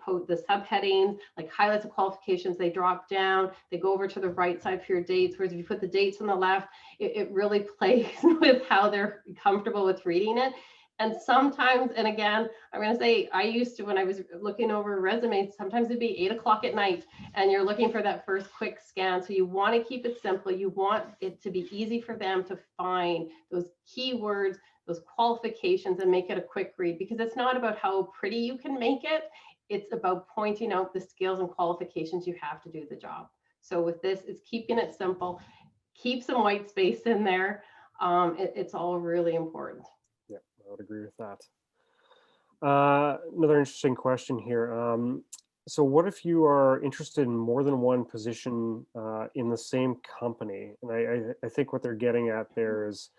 subheadings, like highlights of qualifications, they drop down, they go over to the right side for your dates. Whereas if you put the dates on the left, it really plays with how they're comfortable with reading it. And sometimes, and again, I'm going to say, I used to, when I was looking over resumes, sometimes it'd be 8 o'clock at night and you're looking for that first quick scan. So you want to keep it simple. You want it to be easy for them to find those keywords, those qualifications, and make it a quick read, because it's not about how pretty you can make it. It's about pointing out the skills and qualifications you have to do the job. So with this, it's keeping it simple, keep some white space in there. It's all really important. Yeah, I would agree with that. Another interesting question here. So what if you are interested in more than one position in the same company? And I think what they're getting at there is,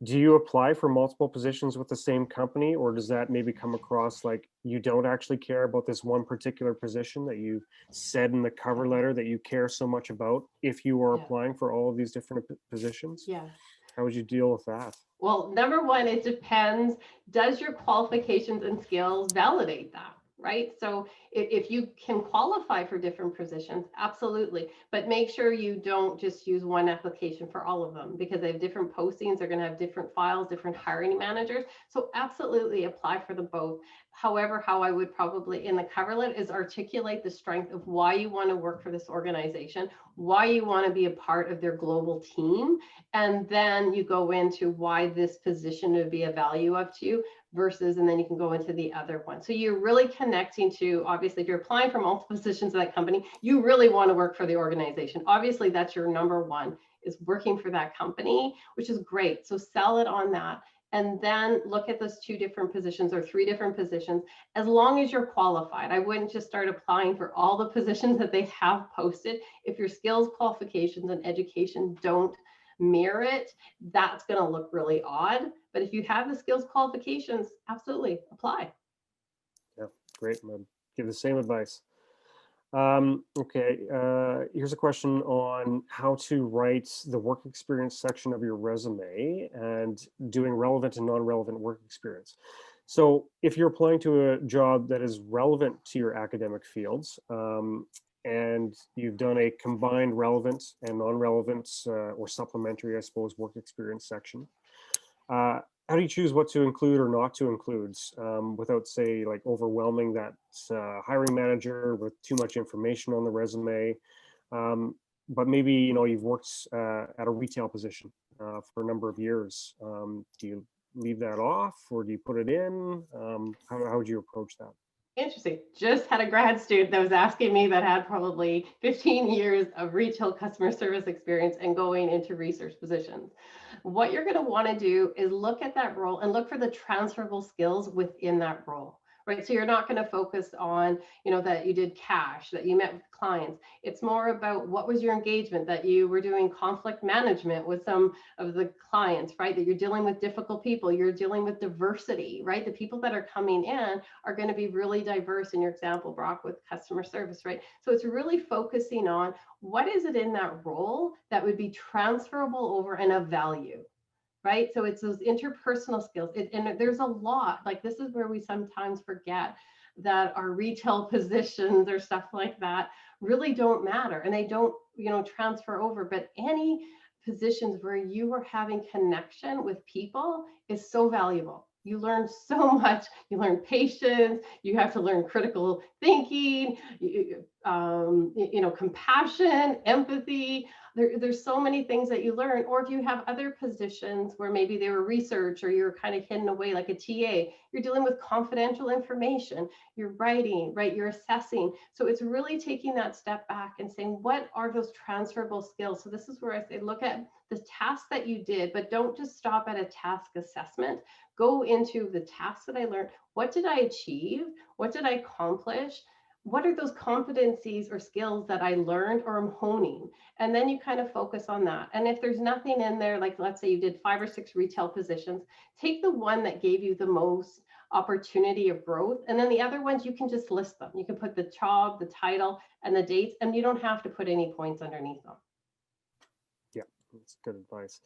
do you apply for multiple positions with the same company, or does that maybe come across like you don't actually care about this one particular position that you said in the cover letter that you care so much about if you are applying for all of these different positions? Yeah. How would you deal with that? Well, number one, it depends. Does your qualifications and skills validate that, right? So if you can qualify for different positions, absolutely. But make sure you don't just use one application for all of them, because they have different postings. They're going to have different files, different hiring managers. So absolutely apply for them both. However, how I would probably in the cover letter is articulate the strength of why you want to work for this organization, why you want to be a part of their global team. And then you go into why this position would be a value up to you. versus, and then you can go into the other one. So you're really connecting to, obviously, if you're applying for multiple positions at that company, you really want to work for the organization. Obviously, that's your number one, is working for that company, which is great. So sell it on that. And then look at those 2 different positions or 3 different positions, as long as you're qualified. I wouldn't just start applying for all the positions that they have posted. If your skills, qualifications, and education don't mirror it, that's going to look really odd. But if you have the skills, qualifications, absolutely apply. Yeah, great. I'd give the same advice. Okay, here's a question on how to write the work experience section of your resume and doing relevant and non-relevant work experience. So if you're applying to a job that is relevant to your academic fields, and you've done a combined relevant and non-relevant or supplementary, I suppose, work experience section, how do you choose what to include or not to include without, say, like overwhelming that hiring manager with too much information on the resume? But maybe, you know, you've worked at a retail position for a number of years. Do you leave that off or do you put it in? How would you approach that? Interesting. Just had a grad student that was asking me that had probably 15 years of retail customer service experience and going into research positions. What you're going to want to do is look at that role and look for the transferable skills within that role, right? So you're not going to focus on, you know, that you did cash, that you met with clients. It's more about what was your engagement, that you were doing conflict management with some of the clients, right? That you're dealing with difficult people, you're dealing with diversity, right? The people that are coming in are going to be really diverse in your example, Brock, with customer service, right? So it's really focusing on what is it in that role that would be transferable over and of value, right? So it's those interpersonal skills. And there's a lot, like this is where we sometimes forget that our retail positions or stuff like that really don't matter and they don't, you know, transfer over. But any positions where you are having connection with people is so valuable. You learn so much. You learn patience. You have to learn critical thinking, you know, compassion, empathy. There's so many things that you learn. Or if you have other positions where maybe they were research or you're kind of hidden away like a TA, you're dealing with confidential information, you're writing, right? You're assessing. So it's really taking that step back and saying, what are those transferable skills? So this is where I say, look at the task that you did, but don't just stop at a task assessment. Go into the tasks that I learned. What did I achieve? What did I accomplish? What are those competencies or skills that I learned or I'm honing? And then you kind of focus on that. And if there's nothing in there, like let's say you did 5 or 6 retail positions, take the one that gave you the most opportunity of growth. And then the other ones, you can just list them. You can put the job, the title, and the dates, and you don't have to put any points underneath them. Yeah, that's good advice.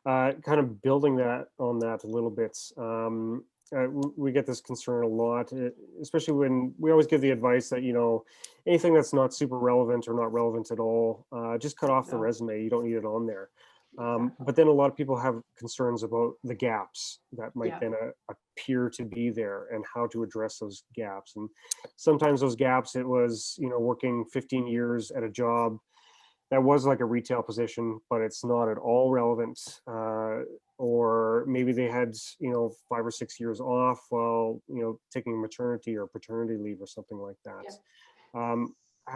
Kind of building that on that a little bit. We get this concern a lot, especially when we always give the advice that, you know, anything that's not super relevant or not relevant at all, just cut off the resume. You don't need it on there. But then a lot of people have concerns about the gaps that might then appear to be there and how to address those gaps. And sometimes those gaps, it was, you know, working 15 years at a job that was like a retail position, but it's not at all relevant. Or maybe they had, you know, 5 or 6 years off while, you know, taking maternity or paternity leave or something like that. Yeah.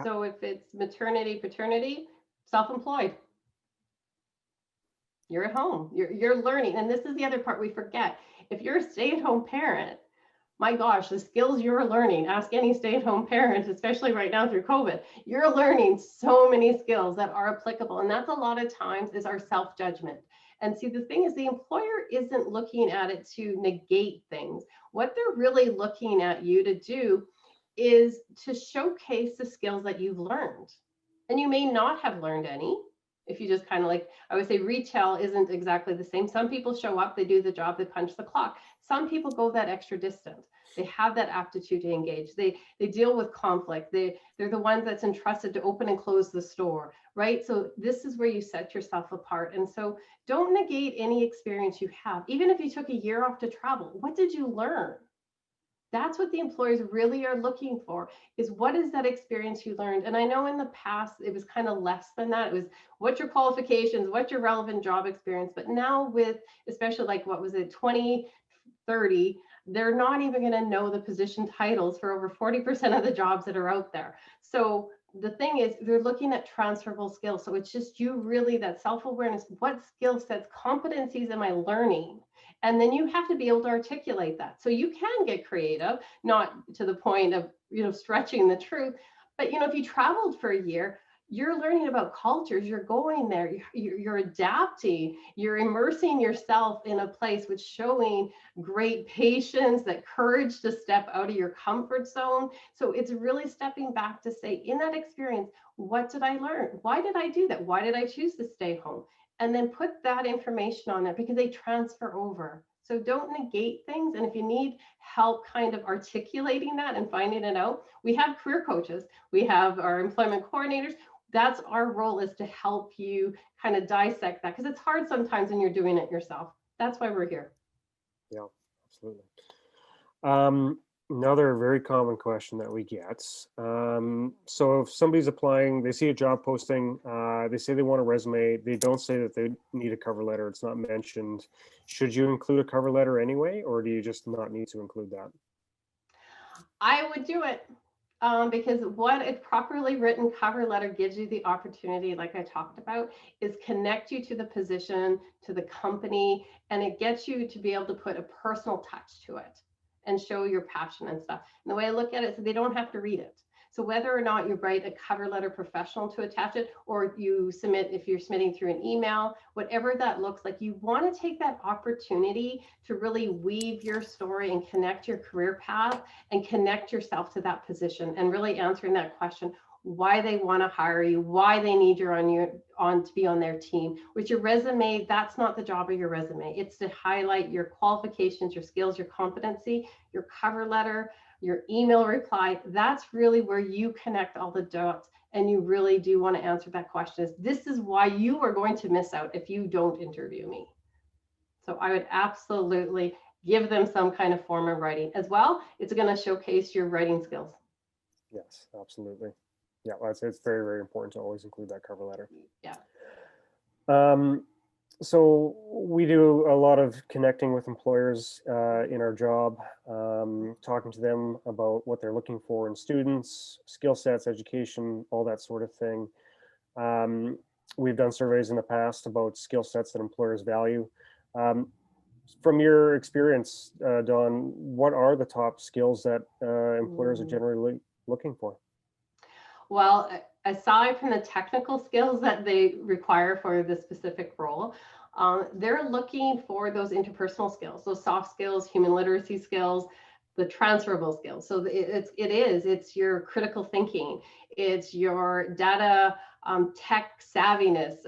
So if it's maternity, paternity, self-employed. You're at home, you're learning. And this is the other part we forget. If you're a stay-at-home parent, my gosh, the skills you're learning, ask any stay-at-home parent, especially right now through COVID, you're learning so many skills that are applicable. And that's a lot of times is our self-judgment. And see, the thing is the employer isn't looking at it to negate things. What they're really looking at you to do is to showcase the skills that you've learned. And you may not have learned any. If you just kind of like, I would say retail isn't exactly the same. Some people show up, they do the job, they punch the clock. Some people go that extra distance. They have that aptitude to engage. They deal with conflict. They're the ones that's entrusted to open and close the store, right? So this is where you set yourself apart. And so don't negate any experience you have. Even if you took a year off to travel, what did you learn? That's what the employers really are looking for, is what is that experience you learned? And I know in the past, it was kind of less than that. It was what's your qualifications, what's your relevant job experience? But now with, especially like, what was it, 2030, they're not even going to know the position titles for over 40% of the jobs that are out there. So the thing is, they're looking at transferable skills. So it's just you really, that self-awareness, what skill sets, competencies am I learning? And then you have to be able to articulate that. So you can get creative, not to the point of, stretching the truth. But, if you traveled for a year, you're learning about cultures, you're going there, you're adapting, you're immersing yourself in a place which showing great patience, that courage to step out of your comfort zone. So it's really stepping back to say, in that experience, what did I learn? Why did I do that? Why did I choose to stay home? And then put that information on it, because they transfer over. So don't negate things. And if you need help kind of articulating that and finding it out, we have career coaches, we have our employment coordinators. That's our role, is to help you kind of dissect that, because it's hard sometimes when you're doing it yourself. That's why we're here. Yeah, absolutely. Another very common question that we get. So if somebody's applying, they see a job posting, they say they want a resume, they don't say that they need a cover letter, it's not mentioned. Should you include a cover letter anyway, or do you just not need to include that? I would do it. Because what a properly written cover letter gives you the opportunity, like I talked about, is connect you to the position, to the company, and it gets you to be able to put a personal touch to it and show your passion and stuff. And the way I look at it, so they don't have to read it. So whether or not you write a cover letter professional to attach it, or you submit, if you're submitting through an email, whatever that looks like, you want to take that opportunity to really weave your story and connect your career path and connect yourself to that position, and really answering that question, why they want to hire you, why they need you on to be on their team. With your resume, that's not the job of your resume. It's to highlight your qualifications, your skills, your competency. Your cover letter, your email reply, that's really where you connect all the dots, and you really do want to answer that question. This is why you are going to miss out if you don't interview me. So I would absolutely give them some kind of form of writing as well. It's going to showcase your writing skills. Yes, absolutely. Yeah, well, it's very, very important to always include that cover letter. Yeah. So we do a lot of connecting with employers in our job, talking to them about what they're looking for in students, skill sets, education, all that sort of thing. We've done surveys in the past about skill sets that employers value. From your experience, Dawn, what are the top skills that employers are generally looking for? Well, aside from the technical skills that they require for the specific role, they're looking for those interpersonal skills, those soft skills, human literacy skills, the transferable skills. So it's your critical thinking, it's your data tech savviness.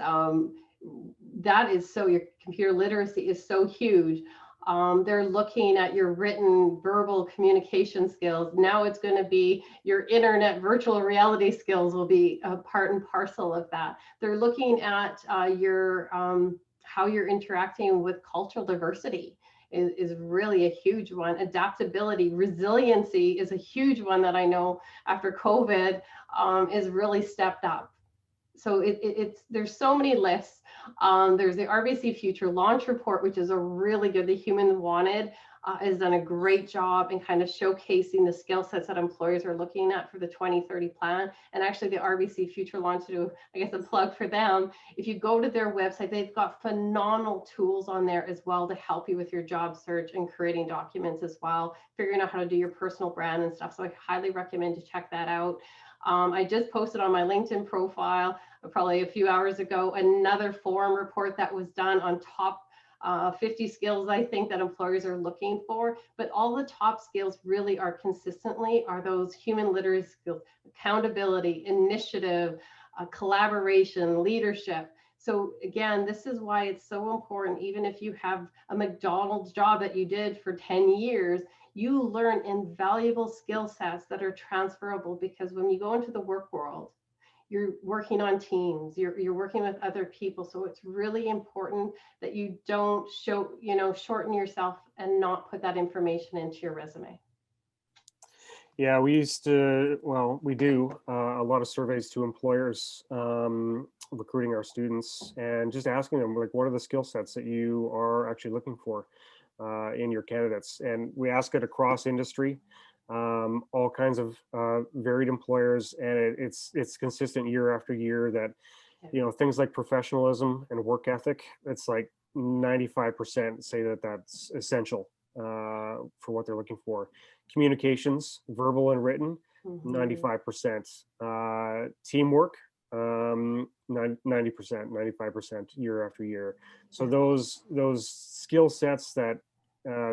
That is so, your computer literacy is so huge. They're looking at your written, verbal communication skills. Now it's going to be your internet virtual reality skills will be a part and parcel of that. They're looking at your how you're interacting with cultural diversity is really a huge one. Adaptability, resiliency is a huge one that I know after COVID is really stepped up. So there's so many lists. There's the RBC Future Launch Report, which is a really good, the Human Wanted has done a great job in kind of showcasing the skill sets that employers are looking at for the 2030 plan. And actually the RBC Future Launch, to do, I guess, a plug for them. If you go to their website, they've got phenomenal tools on there as well to help you with your job search and creating documents as well, figuring out how to do your personal brand and stuff. So I highly recommend you check that out. I just posted on my LinkedIn profile probably a few hours ago another forum report that was done on top 50 skills I think that employers are looking for, but all the top skills really are consistently are those human literacy skills, accountability, initiative, collaboration, leadership. So again, this is why it's so important. Even if you have a McDonald's job that you did for 10 years, you learn invaluable skill sets that are transferable, because when you go into the work world, you're working on teams, you're working with other people. So it's really important that you don't shorten yourself and not put that information into your resume. Yeah, we do a lot of surveys to employers recruiting our students, and just asking them, like, what are the skill sets that you are actually looking for? in your candidates. And we ask it across industry, all kinds of varied employers, and it's consistent year after year that, you know, things like professionalism and work ethic, it's like 95% say that that's essential for what they're looking for. Communications, verbal and written, 95%. Teamwork, 90%, 95% year after year. So those skill sets that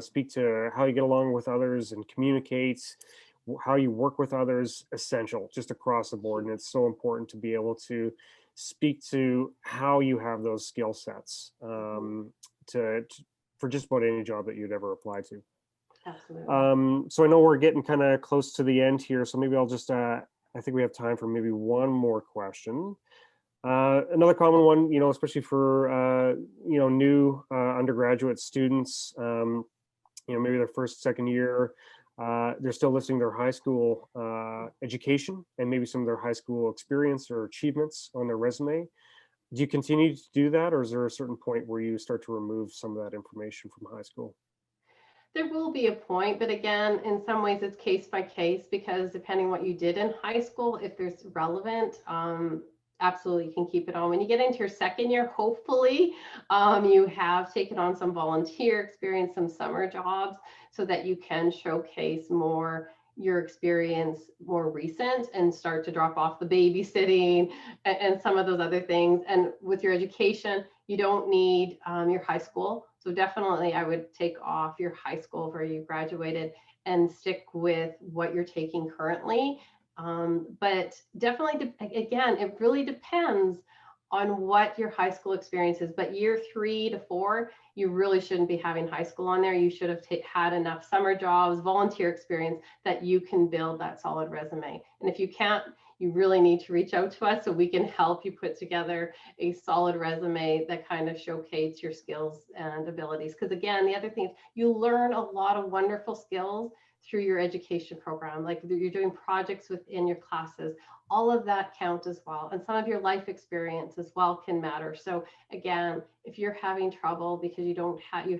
speak to how you get along with others and communicate, how you work with others, essential just across the board. And it's so important to be able to speak to how you have those skill sets for just about any job that you'd ever apply to. Absolutely. So I know we're getting kind of close to the end here, so maybe I'll just, I think we have time for maybe one more question. Another common one, you know, especially for, you know, new undergraduate students, you know, maybe their first, second year, they're still listing their high school education and maybe some of their high school experience or achievements on their resume. Do you continue to do that, or is there a certain point where you start to remove some of that information from high school? There will be a point, but again, in some ways it's case by case, because depending what you did in high school, if there's relevant, absolutely you can keep it on. When you get into your second year, hopefully you have taken on some volunteer experience, some summer jobs, so that you can showcase more your experience more recent and start to drop off the babysitting and some of those other things. And with your education, you don't need your high school. So definitely I would take off your high school where you graduated and stick with what you're taking currently. But definitely, again, it really depends on what your high school experience is. But year 3 to 4, you really shouldn't be having high school on there. You should have had enough summer jobs, volunteer experience that you can build that solid resume. And if you can't, you really need to reach out to us so we can help you put together a solid resume that kind of showcases your skills and abilities. Because again, the other thing is you learn a lot of wonderful skills through your education program, like you're doing projects within your classes, all of that count as well. And some of your life experience as well can matter. So again, if you're having trouble because you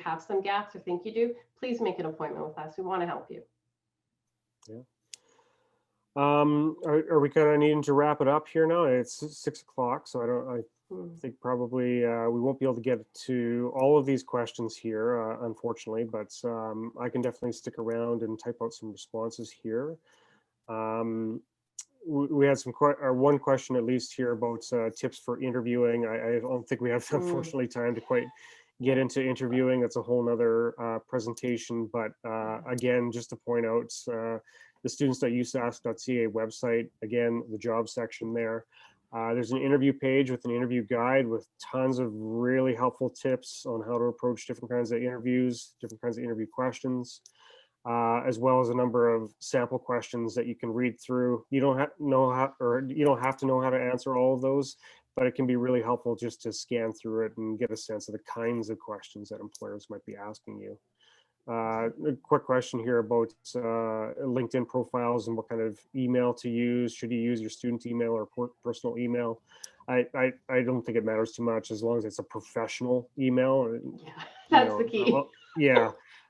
have some gaps or think you do, please make an appointment with us. We want to help you. Yeah. Are we kind of needing to wrap it up here now? It's 6 o'clock, so I think probably we won't be able to get to all of these questions here, unfortunately, but I can definitely stick around and type out some responses here. We had one question at least here about tips for interviewing. I don't think we have, unfortunately, time to quite get into interviewing. That's a whole nother presentation, but again, just to point out, the students.usask.ca website, again, the job section there. There's an interview page with an interview guide with tons of really helpful tips on how to approach different kinds of interviews, different kinds of interview questions, as well as a number of sample questions that you can read through. You don't have to know how to answer all of those, but it can be really helpful just to scan through it and get a sense of the kinds of questions that employers might be asking you. A quick question here about LinkedIn profiles and what kind of email to use. Should you use your student email or personal email? I don't think it matters too much as long as it's a professional email. Yeah, that's the key.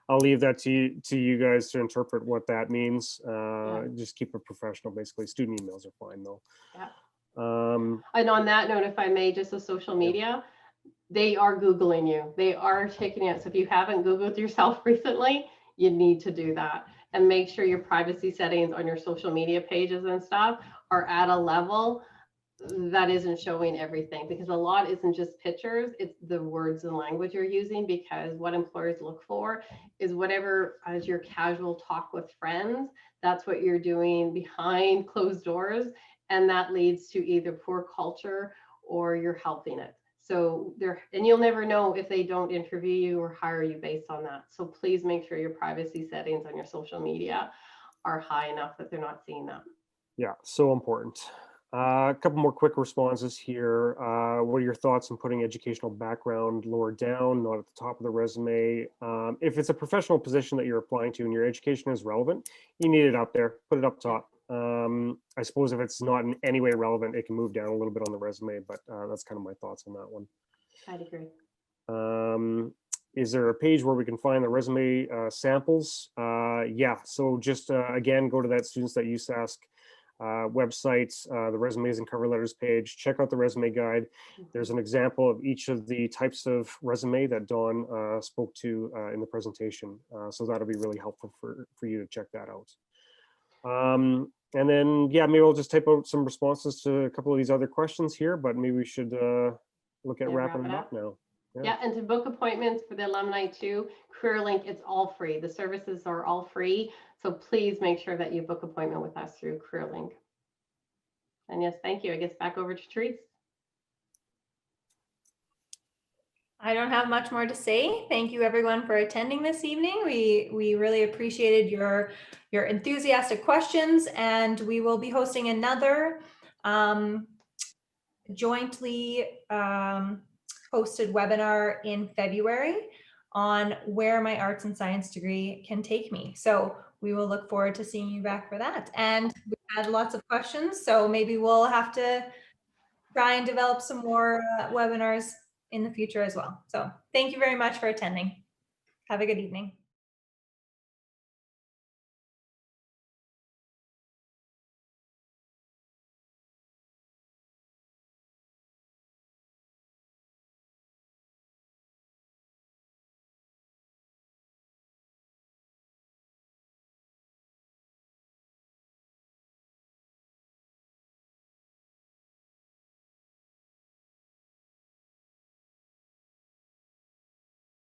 I'll leave that to you guys to interpret what that means. Just keep it professional, basically. Student emails are fine though. Yeah. And on that note, if I may, just the social media, they are Googling you. They are checking it. So if you haven't Googled yourself recently, you need to do that and make sure your privacy settings on your social media pages and stuff are at a level that isn't showing everything, because a lot isn't just pictures, it's the words and language you're using, because what employers look for is whatever as your casual talk with friends, that's what you're doing behind closed doors, and that leads to either poor culture or you're helping it. So and you'll never know if they don't interview you or hire you based on that. So please make sure your privacy settings on your social media are high enough that they're not seeing that. Yeah, so important. A couple more quick responses here. What are your thoughts on putting educational background lower down, not at the top of the resume? If it's a professional position that you're applying to and your education is relevant, you need it up there, put it up top. I suppose if it's not in any way relevant, it can move down a little bit on the resume, but that's kind of my thoughts on that one. I'd agree. is there a page where we can find the resume samples? Yeah, so just again, go to that Students at USask website, the resumes and cover letters page, check out the resume guide. There's an example of each of the types of resume that Dawn spoke to in the presentation. So that'll be really helpful for you to check that out. And then, yeah, maybe I'll just type out some responses to a couple of these other questions here, but maybe we should look at Yeah, wrapping wrap it it up now. Yeah, and to book appointments for the alumni too, CareerLink, it's all free. The services are all free. So please make sure that you book appointment with us through CareerLink. And yes, thank you. I guess back over to Therese. I don't have much more to say. Thank you everyone for attending this evening. We really appreciated your enthusiastic questions, and we will be hosting another jointly hosted webinar in February on where my arts and science degree can take me. So we will look forward to seeing you back for that. And we had lots of questions, so maybe we'll have to try and develop some more webinars in the future as well. So thank you very much for attending. Have a good evening.